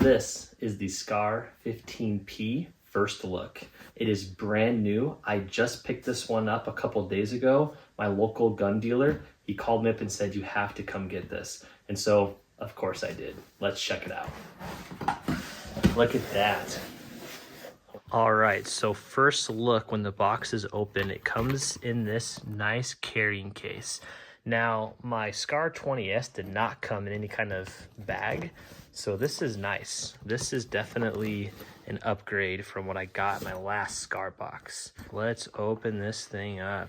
This is the SCAR 15P first look. It is brand new. I just picked this one up a couple days ago. My local gun dealer, he called me up and said, you have to come get this. And so, of course I did. Let's check it out. Look at that. All right, so first look, when the box is open, it comes in this nice carrying case. Now, my SCAR 20S did not come in any kind of bag, so this is nice. This is definitely an upgrade from what I got in my last SCAR box. Let's open this thing up.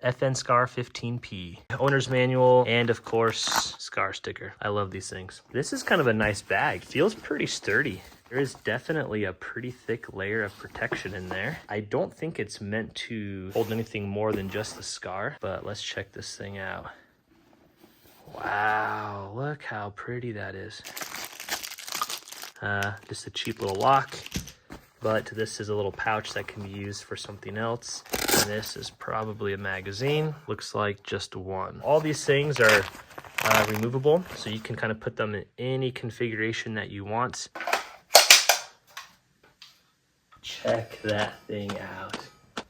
FN SCAR 15P, owner's manual, and of course, SCAR sticker. I love these things. This is kind of a nice bag. Feels pretty sturdy. There is definitely a pretty thick layer of protection in there. I don't think it's meant to hold anything more than just the SCAR, but let's check this thing out. Wow, look how pretty that is. Just a cheap little lock, but this is a little pouch that can be used for something else. And this is probably a magazine. Looks like just one. All these things are removable, so you can kind of put them in any configuration that you want. Check that thing out.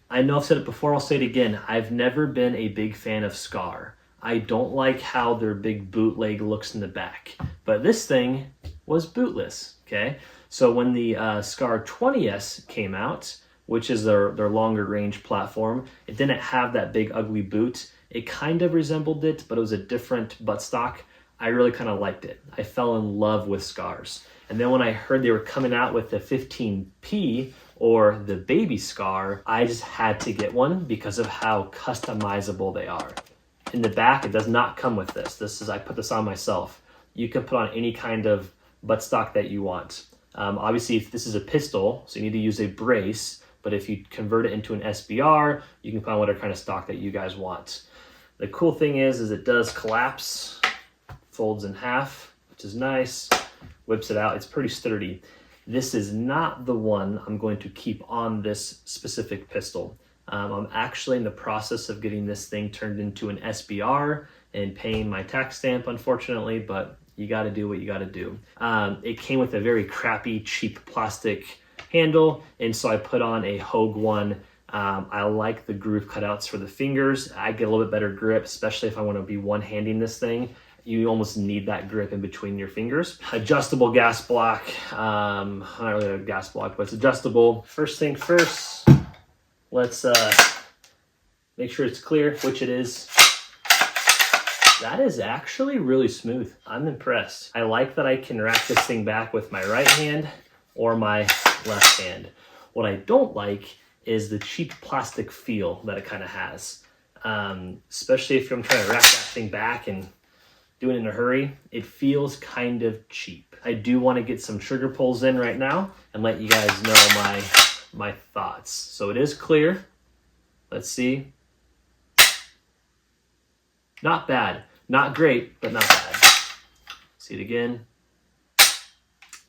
I know I've said it before, I'll say it again. I've never been a big fan of SCAR. I don't like how their big bootleg looks in the back, but this thing was bootless, okay? So when the SCAR 20S came out, which is their longer range platform, it didn't have that big ugly boot. It kind of resembled it, but it was a different buttstock. I really kind of liked it. I fell in love with SCARs. And then when I heard they were coming out with the 15P, or the baby SCAR, I just had to get one because of how customizable they are. In the back, it does not come with this. I put this on myself. You can put on any kind of buttstock that you want. Obviously, if this is a pistol, so you need to use a brace, but if you convert it into an SBR, you can put on whatever kind of stock that you guys want. The cool thing is it does collapse, folds in half, which is nice, whips it out. It's pretty sturdy. This is not the one I'm going to keep on this specific pistol. I'm actually in the process of getting this thing turned into an SBR and paying my tax stamp, unfortunately, but you got to do what you got to do. It came with a very crappy, cheap plastic handle, and so I put on a Hogue one. I like the groove cutouts for the fingers. I get a little bit better grip, especially if I want to be one-handing this thing. You almost need that grip in between your fingers. Adjustable gas block. Not really a gas block, but it's adjustable. First thing first, let's make sure it's clear, which it is. That is actually really smooth. I'm impressed. I like that I can rack this thing back with my right hand or my left hand. What I don't like is the cheap plastic feel that it kind of has. Especially if I'm trying to rack that thing back and do it in a hurry, it feels kind of cheap. I do want to get some trigger pulls in right now and let you guys know my thoughts. So it is clear. Let's see. Not bad. Not great, but not bad. See it again.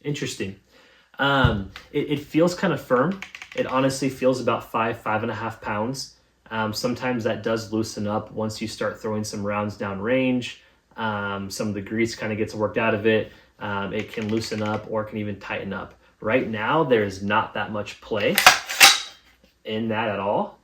Interesting. It feels kind of firm. It honestly feels about 5.5 pounds. Sometimes that does loosen up once you start throwing some rounds down range. Some of the grease kind of gets worked out of it. It can loosen up or it can even tighten up. Right now, there's not that much play in that at all.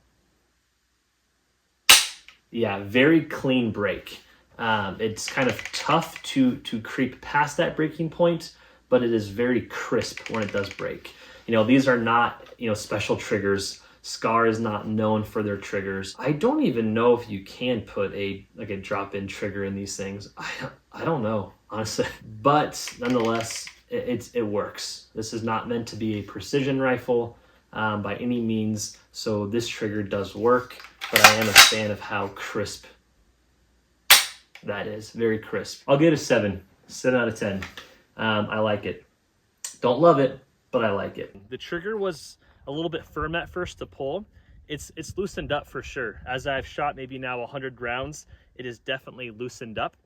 Yeah, very clean break. It's kind of tough to creep past that breaking point, but it is very crisp when it does break. You know, these are not, special triggers. SCAR is not known for their triggers. I don't even know if you can put a drop-in trigger in these things. I don't know, honestly. But nonetheless, it works. This is not meant to be a precision rifle by any means, so this trigger does work, but I am a fan of how crisp that is. Very crisp. I'll give it a 7 out of 10. I like it. Don't love it, but I like it. The trigger was a little bit firm at first to pull. It's loosened up for sure. As I've shot maybe now 100 rounds, it is definitely loosened up.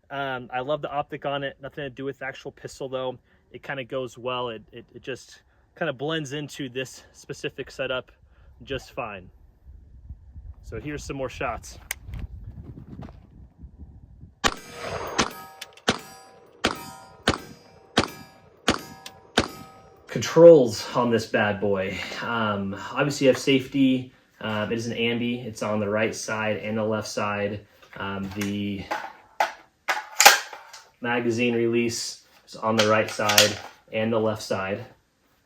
I love the optic on it. Nothing to do with the actual pistol though. It kind of goes well. It just kind of blends into this specific setup just fine. So here's some more shots. Controls on this bad boy. Obviously you have safety. It is an ambi. It's on the right side and the left side. The magazine release is on the right side and the left side.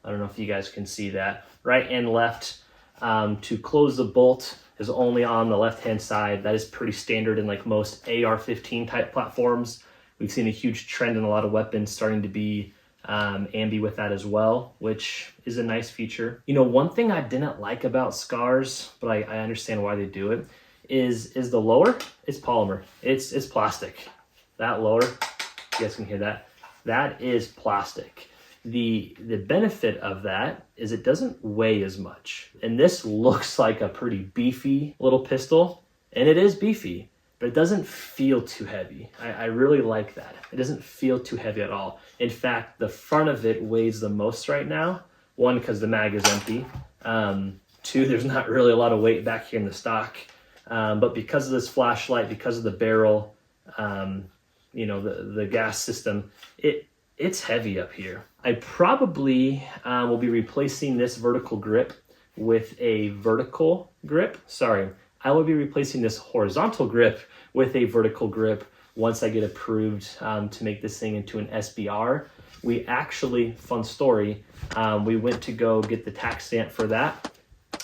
I don't know if you guys can see that. Right and left. To close the bolt is only on the left-hand side. That is pretty standard in like most AR-15 type platforms. We've seen a huge trend in a lot of weapons starting to be ambi with that as well, which is a nice feature. You know, one thing I didn't like about SCARs, but I understand why they do it, is the lower. It's polymer. It's plastic. That lower, you guys can hear that. That is plastic. The benefit of that is it doesn't weigh as much. And this looks like a pretty beefy little pistol, and it is beefy, but it doesn't feel too heavy. I really like that. It doesn't feel too heavy at all. In fact, the front of it weighs the most right now. One, because the mag is empty. Two, there's not really a lot of weight back here in the stock. But because of this flashlight, because of the barrel, you know, the gas system, it's heavy up here. I probably will be replacing this vertical grip with a vertical grip. Sorry, I will be replacing this horizontal grip with a vertical grip once I get approved to make this thing into an SBR. We actually, fun story, we went to go get the tax stamp for that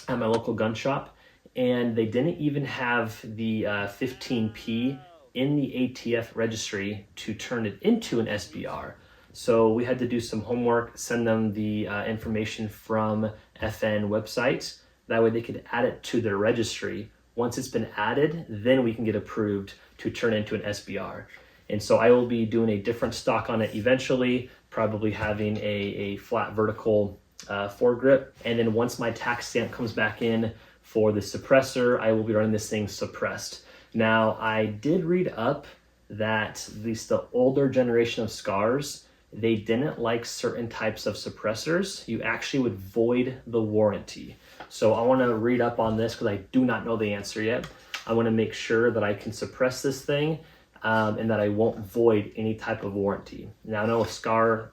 at my local gun shop, and they didn't even have the 15P in the ATF registry to turn it into an SBR. So we had to do some homework, send them the information from FN websites. That way they could add it to their registry. Once it's been added, then we can get approved to turn into an SBR. And so I will be doing a different stock on it eventually, probably having a flat vertical foregrip. And then once my tax stamp comes back in for the suppressor, I will be running this thing suppressed. Now, I did read up that at least the older generation of SCARs, they didn't like certain types of suppressors. You actually would void the warranty. So I want to read up on this because I do not know the answer yet. I want to make sure that I can suppress this thing and that I won't void any type of warranty. Now I know a SCAR,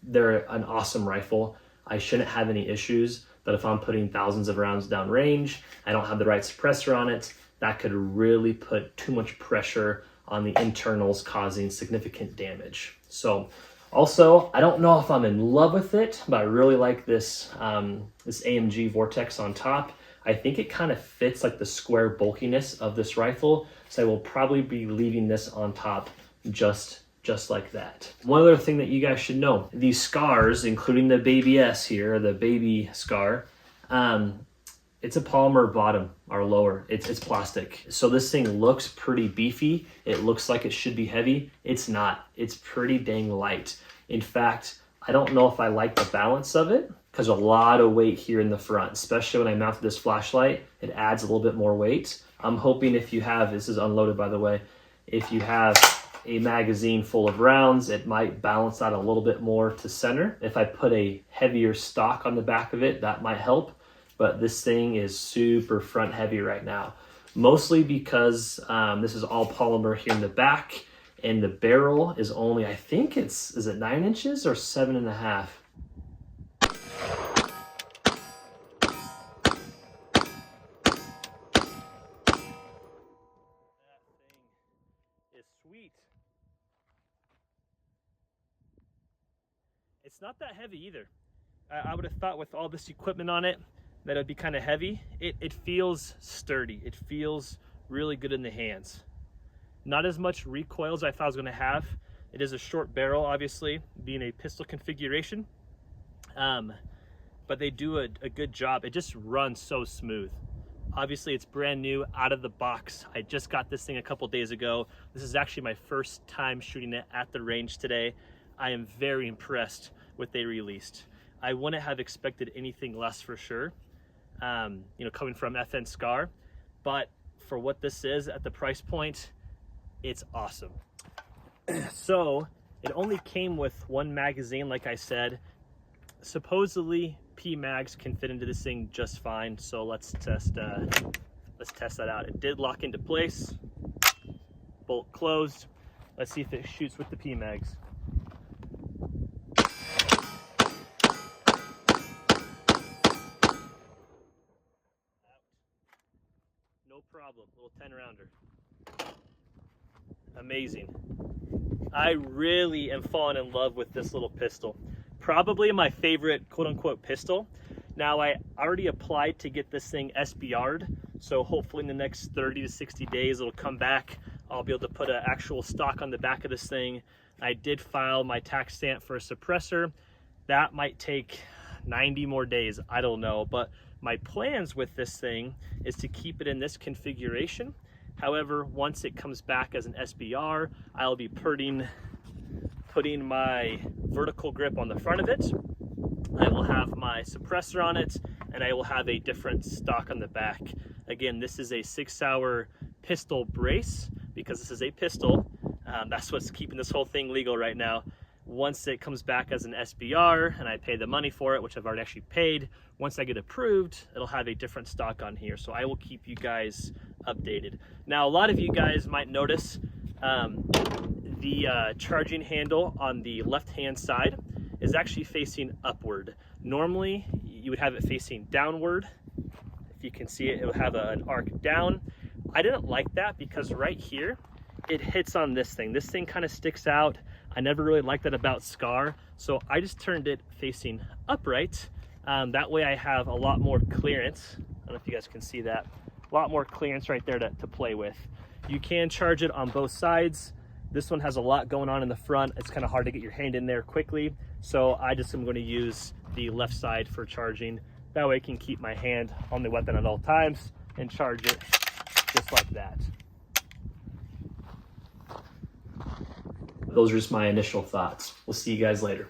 they're an awesome rifle. I shouldn't have any issues, but if I'm putting thousands of rounds down range, I don't have the right suppressor on it, that could really put too much pressure on the internals, causing significant damage. So also, I don't know if I'm in love with it, but I really like this, this AMG Vortex on top. I think it kind of fits like the square bulkiness of this rifle. So I will probably be leaving this on top just like that. One other thing that you guys should know, these SCARs, including the Baby S here, the baby SCAR, it's a polymer bottom or lower. It's plastic. So this thing looks pretty beefy. It looks like it should be heavy. It's not. It's pretty dang light. In fact, I don't know if I like the balance of it because a lot of weight here in the front, especially when I mounted this flashlight, it adds a little bit more weight. I'm hoping if you have, this is unloaded by the way, if you have a magazine full of rounds, it might balance out a little bit more to center. If I put a heavier stock on the back of it, that might help. But this thing is super front heavy right now, mostly because this is all polymer here in the back, and the barrel is only, I think is it 9 inches or 7.5? That thing is sweet. It's not that heavy either. I would have thought with all this equipment on it, that it'd be kind of heavy. It feels sturdy. It feels really good in the hands. Not as much recoil as I thought I was going to have. It is a short barrel, obviously, being a pistol configuration. But they do a good job. It just runs so smooth. Obviously, it's brand new out of the box. I just got this thing a couple days ago. This is actually my first time shooting it at the range today. I am very impressed with what they released. I wouldn't have expected anything less for sure. You know, coming from FN SCAR, but for what this is at the price point, it's awesome. So it only came with one magazine, like I said. Supposedly P mags can fit into this thing just fine. So let's test that out. It did lock into place, bolt closed. Let's see if it shoots with the P mags. No problem. Little 10 rounder. Amazing. I really am falling in love with this little pistol. Probably my favorite quote unquote pistol. Now I already applied to get this thing SBR'd, so hopefully in the next 30 to 60 days it'll come back. I'll be able to put an actual stock on the back of this thing. I did file my tax stamp for a suppressor. That might take 90 more days, I don't know, but my plans with this thing is to keep it in this configuration. However, once it comes back as an SBR, I'll be putting my vertical grip on the front of it. I will have my suppressor on it, and I will have a different stock on the back. Again, this is a 6-hour pistol brace because this is a pistol. That's what's keeping this whole thing legal right now. Once it comes back as an SBR and I pay the money for it, which I've already actually paid, once I get approved, it'll have a different stock on here. So I will keep you guys updated. Now, a lot of you guys might notice the charging handle on the left-hand side is actually facing upward. Normally, you would have it facing downward. If you can see it, it would have an arc down. I didn't like that because right here, it hits on this thing. This thing kind of sticks out. I never really liked that about Scar, so I just turned it facing upright. That way I have a lot more clearance. I don't know if you guys can see that. A lot more clearance right there to play with. You can charge it on both sides. This one has a lot going on in the front. It's kind of hard to get your hand in there quickly, so I just am going to use the left side for charging. That way I can keep my hand on the weapon at all times and charge it just like that. Those are just my initial thoughts. We'll see you guys later.